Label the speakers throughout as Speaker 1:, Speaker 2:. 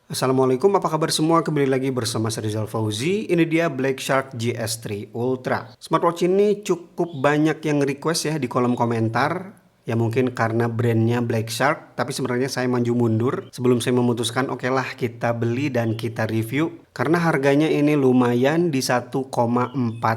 Speaker 1: Assalamualaikum, apa kabar semua? Kembali lagi bersama saya Rizal Fauzi. Ini dia Black Shark GS3 Ultra. Smartwatch ini cukup banyak yang request ya di kolom komentar. Ya mungkin karena brandnya Black Shark, tapi sebenarnya saya maju mundur sebelum saya memutuskan oke lah kita beli dan kita review. Karena harganya ini lumayan di 1,4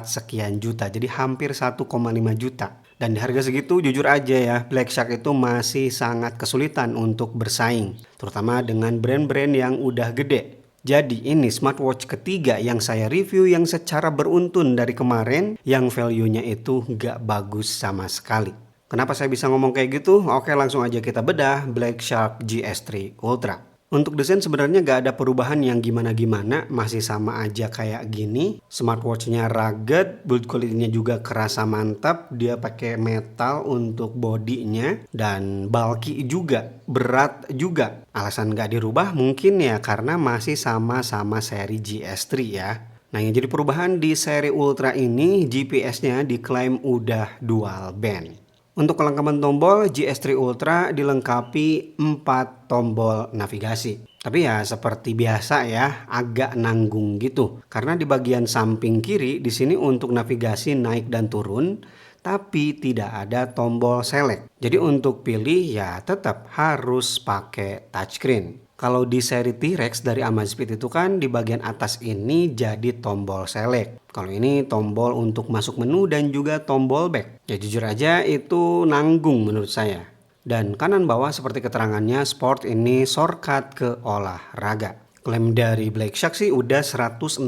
Speaker 1: sekian juta, jadi hampir 1,5 juta. Dan di harga segitu jujur aja ya, Black Shark itu masih sangat kesulitan untuk bersaing, terutama dengan brand-brand yang udah gede. Jadi ini smartwatch ketiga yang saya review yang secara beruntun dari kemarin yang value-nya itu nggak bagus sama sekali. Kenapa saya bisa ngomong kayak gitu? Oke, langsung aja kita bedah Black Shark GS3 Ultra. Untuk desain sebenarnya gak ada perubahan yang gimana-gimana, masih sama aja kayak gini. Smartwatchnya rugged, build quality-nya juga kerasa mantap. Dia pakai metal untuk bodinya dan bulky juga, berat juga. Alasan gak dirubah mungkin ya karena masih sama-sama seri GS3 ya. Nah, yang jadi perubahan di seri Ultra ini, GPS-nya diklaim udah dual band. Untuk kelengkapan tombol, GS3 Ultra dilengkapi 4 tombol navigasi. Tapi ya seperti biasa ya, agak nanggung gitu. Karena di bagian samping kiri di sini untuk navigasi naik dan turun, tapi tidak ada tombol select. Jadi untuk pilih ya tetap harus pakai touchscreen. Kalau di seri T-Rex dari Amazfit itu kan di bagian atas ini jadi tombol select. Kalau ini tombol untuk masuk menu dan juga tombol back. Ya jujur aja itu nanggung menurut saya. Dan kanan bawah seperti keterangannya sport ini shortcut ke olahraga. Klaim dari Black Shark sih udah 160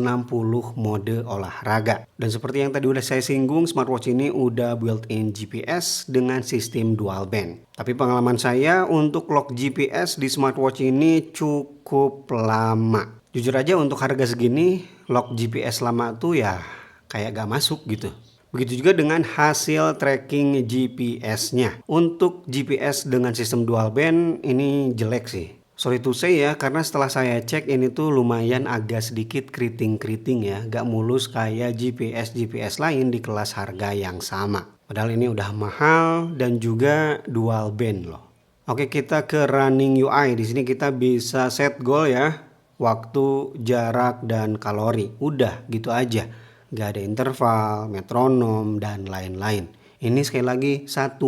Speaker 1: mode olahraga. Dan seperti yang tadi udah saya singgung, smartwatch ini udah built-in GPS dengan sistem dual band. Tapi pengalaman saya untuk lock GPS di smartwatch ini cukup lama. Jujur aja untuk harga segini, lock GPS lama tuh ya kayak gak masuk gitu. Begitu juga dengan hasil tracking GPS-nya. Untuk GPS dengan sistem dual band ini jelek sih. Sorry to say ya, karena setelah saya cek ini tuh lumayan agak sedikit keriting-keriting ya. Gak mulus kayak GPS-GPS lain di kelas harga yang sama. Padahal ini udah mahal dan juga dual band loh. Oke, kita ke running UI. Di sini kita bisa set goal ya. Waktu, jarak, dan kalori. Udah gitu aja. Gak ada interval, metronom, dan lain-lain. Ini sekali lagi 1,5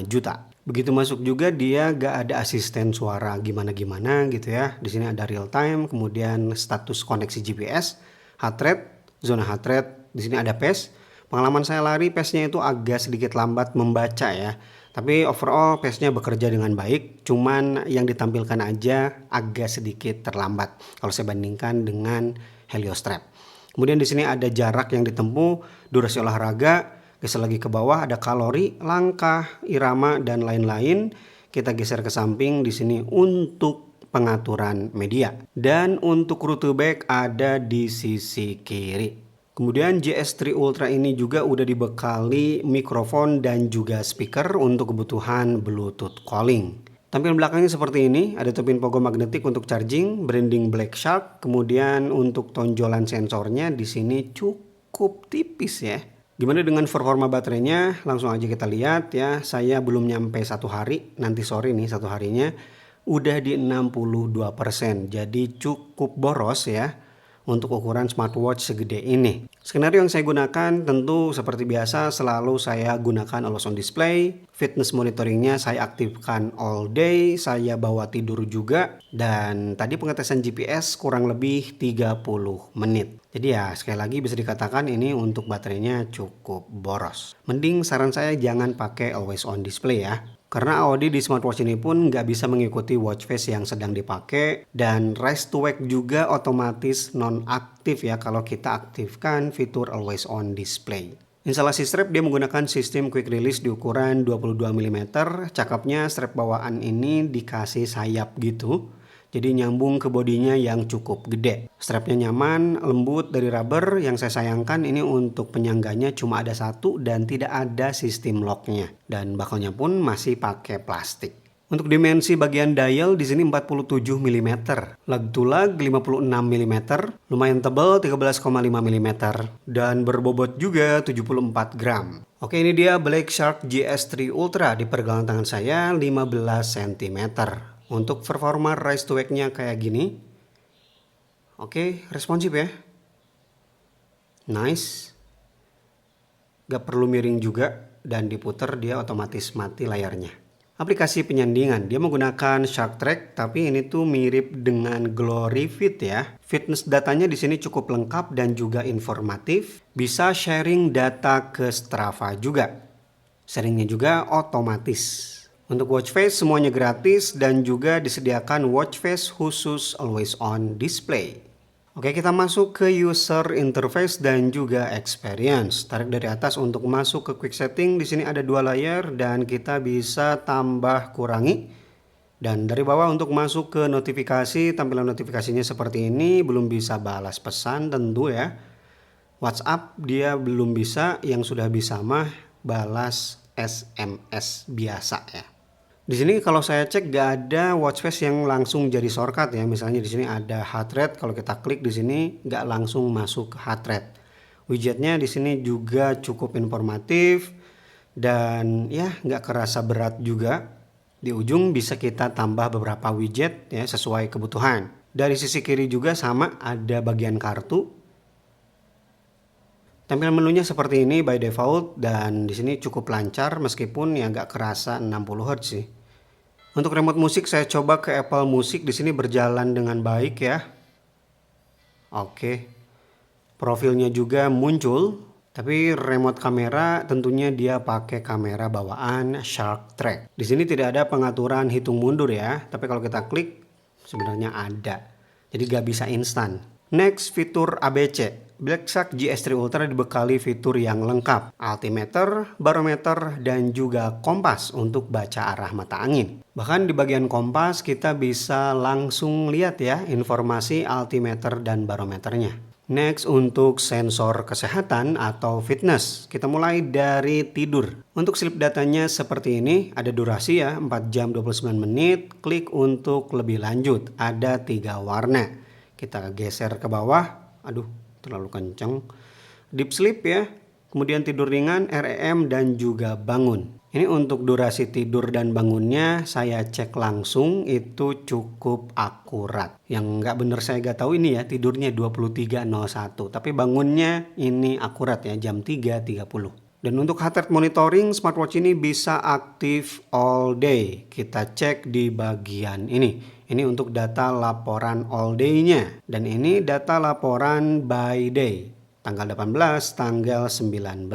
Speaker 1: juta. Begitu masuk juga dia gak ada asisten suara gimana-gimana gitu ya. Di sini ada real time, kemudian status koneksi GPS, heart rate, zona heart rate. Di sini ada pace. Pengalaman saya lari pace-nya itu agak sedikit lambat membaca ya. Tapi overall pace-nya bekerja dengan baik. Cuman yang ditampilkan aja agak sedikit terlambat kalau saya bandingkan dengan Helio Strap. Kemudian di sini ada jarak yang ditempuh, durasi olahraga. Geser lagi ke bawah ada kalori, langkah, irama, dan lain-lain. Kita geser ke samping di sini untuk pengaturan media. Dan untuk rute back ada di sisi kiri. Kemudian GS3 Ultra ini juga udah dibekali mikrofon dan juga speaker untuk kebutuhan Bluetooth calling. Tampilan belakangnya seperti ini, ada tepin pogo magnetik untuk charging, branding Black Shark, kemudian untuk tonjolan sensornya di sini cukup tipis ya. Gimana dengan performa baterainya? Langsung aja kita lihat ya. Saya belum nyampe 1 hari, nanti sore nih 1 harinya udah di 62%. Jadi cukup boros ya untuk ukuran smartwatch segede ini. Skenario yang saya gunakan tentu seperti biasa selalu saya gunakan always on display. Fitness monitoringnya saya aktifkan all day, saya bawa tidur juga. Dan tadi pengetesan GPS kurang lebih 30 menit. Jadi ya sekali lagi bisa dikatakan ini untuk baterainya cukup boros. Mending saran saya jangan pakai always on display ya. Karena AOD di smartwatch ini pun nggak bisa mengikuti watch face yang sedang dipakai. Dan raise to wake juga otomatis non-aktif ya kalau kita aktifkan fitur always on display. Instalasi strap dia menggunakan sistem quick release di ukuran 22 mm. Cakepnya strap bawaan ini dikasih sayap gitu. Jadi nyambung ke bodinya yang cukup gede. Strapnya nyaman, lembut dari rubber. Yang saya sayangkan ini untuk penyangganya cuma ada satu dan tidak ada sistem locknya. Dan bakalnya pun masih pakai plastik. Untuk dimensi bagian dial di sini 47 mm, lag to lag 56 mm, lumayan tebal 13,5 mm dan berbobot juga 74 gram. Oke, ini dia Black Shark GS3 Ultra di pergelangan tangan saya 15 cm. Untuk performa rise to wake-nya kayak gini. Oke, responsif ya. Nice. Gak perlu miring juga, dan diputer dia otomatis mati layarnya. Aplikasi penyandingan, dia menggunakan Shark Track, tapi ini tuh mirip dengan Glory Fit ya. Fitness datanya di sini cukup lengkap dan juga informatif. Bisa sharing data ke Strava juga. Sharingnya juga otomatis. Untuk watch face semuanya gratis dan juga disediakan watch face khusus always on display. Oke, kita masuk ke user interface dan juga experience. Tarik dari atas untuk masuk ke quick setting. Di sini ada 2 layer dan kita bisa tambah kurangi. Dan dari bawah untuk masuk ke notifikasi, tampilan notifikasinya seperti ini. Belum bisa balas pesan tentu ya. WhatsApp dia belum bisa, yang sudah bisa mah balas SMS biasa ya. Di sini kalau saya cek gak ada watch face yang langsung jadi shortcut ya. Misalnya di sini ada heart rate, kalau kita klik di sini gak langsung masuk ke heart rate. Widgetnya di sini juga cukup informatif dan ya gak kerasa berat juga. Di ujung bisa kita tambah beberapa widget ya sesuai kebutuhan. Dari sisi kiri juga sama, ada bagian kartu. Tampilan menunya seperti ini by default dan di sini cukup lancar meskipun ya gak kerasa 60 Hz sih. Untuk remote musik saya coba ke Apple Music, di sini berjalan dengan baik ya. Oke. Profilnya juga muncul, tapi remote kamera tentunya dia pakai kamera bawaan Shark Track. Di sini tidak ada pengaturan hitung mundur ya, tapi kalau kita klik sebenarnya ada. Jadi gak bisa instan. Next, fitur ABC. Black Shark GS3 Ultra dibekali fitur yang lengkap, altimeter, barometer, dan juga kompas untuk baca arah mata angin. Bahkan di bagian kompas kita bisa langsung lihat ya informasi altimeter dan barometernya. Next, untuk sensor kesehatan atau fitness, kita mulai dari tidur. Untuk sleep datanya seperti ini, ada durasi ya 4 jam 29 menit, klik untuk lebih lanjut, ada 3 warna. Kita geser ke bawah, aduh terlalu kencang. Deep sleep ya, kemudian tidur ringan, REM, dan juga bangun. Ini untuk durasi tidur dan bangunnya saya cek langsung itu cukup akurat. Yang nggak bener saya nggak tahu ini ya, tidurnya 23.01, tapi bangunnya ini akurat ya, jam 3.30. Dan untuk heart rate monitoring, smartwatch ini bisa aktif all day. Kita cek di bagian ini. Ini untuk data laporan all day-nya. Dan ini data laporan by day. Tanggal 18, tanggal 19.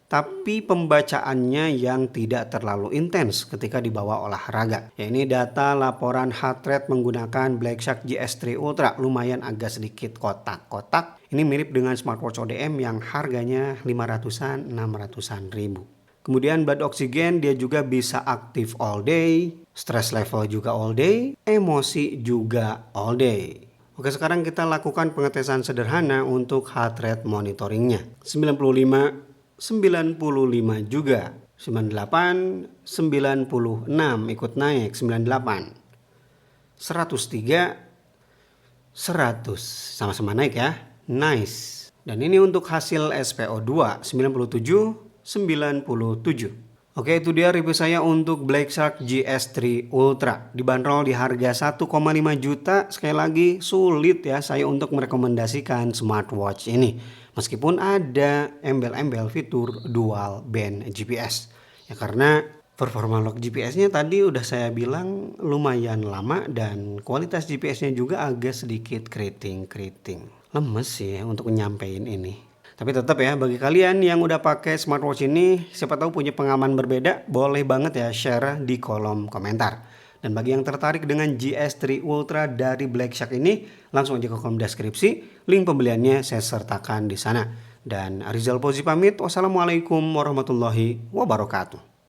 Speaker 1: Tapi pembacaannya yang tidak terlalu intens ketika dibawa olahraga. Ya, ini data laporan heart rate menggunakan Black Shark GS3 Ultra. Lumayan agak sedikit kotak-kotak. Ini mirip dengan smartwatch ODM yang harganya 500-an, 600-an ribu. Kemudian blood oxygen dia juga bisa aktif all day, stress level juga all day, emosi juga all day. Oke, sekarang kita lakukan pengetesan sederhana untuk heart rate monitoringnya. 95, 95 juga, 98, 96 ikut naik, 98, 103, 100 sama-sama naik ya, nice. Dan ini untuk hasil SPO2 97, 97. Oke, itu dia review saya untuk Black Shark GS3 Ultra. Dibanderol di harga 1,5 juta. Sekali lagi sulit ya saya untuk merekomendasikan smartwatch ini. Meskipun ada embel-embel fitur dual band GPS. Ya karena performa lock GPS-nya tadi udah saya bilang lumayan lama dan kualitas GPS-nya juga agak sedikit keriting-keriting. Lemes sih ya untuk nyampein ini. Tapi tetap ya, bagi kalian yang udah pakai smartwatch ini, siapa tahu punya pengalaman berbeda, boleh banget ya share di kolom komentar. Dan bagi yang tertarik dengan GS3 Ultra dari Black Shark ini, langsung aja ke kolom deskripsi, link pembeliannya saya sertakan di sana. Dan Rizal Fauzi pamit, wassalamualaikum warahmatullahi wabarakatuh.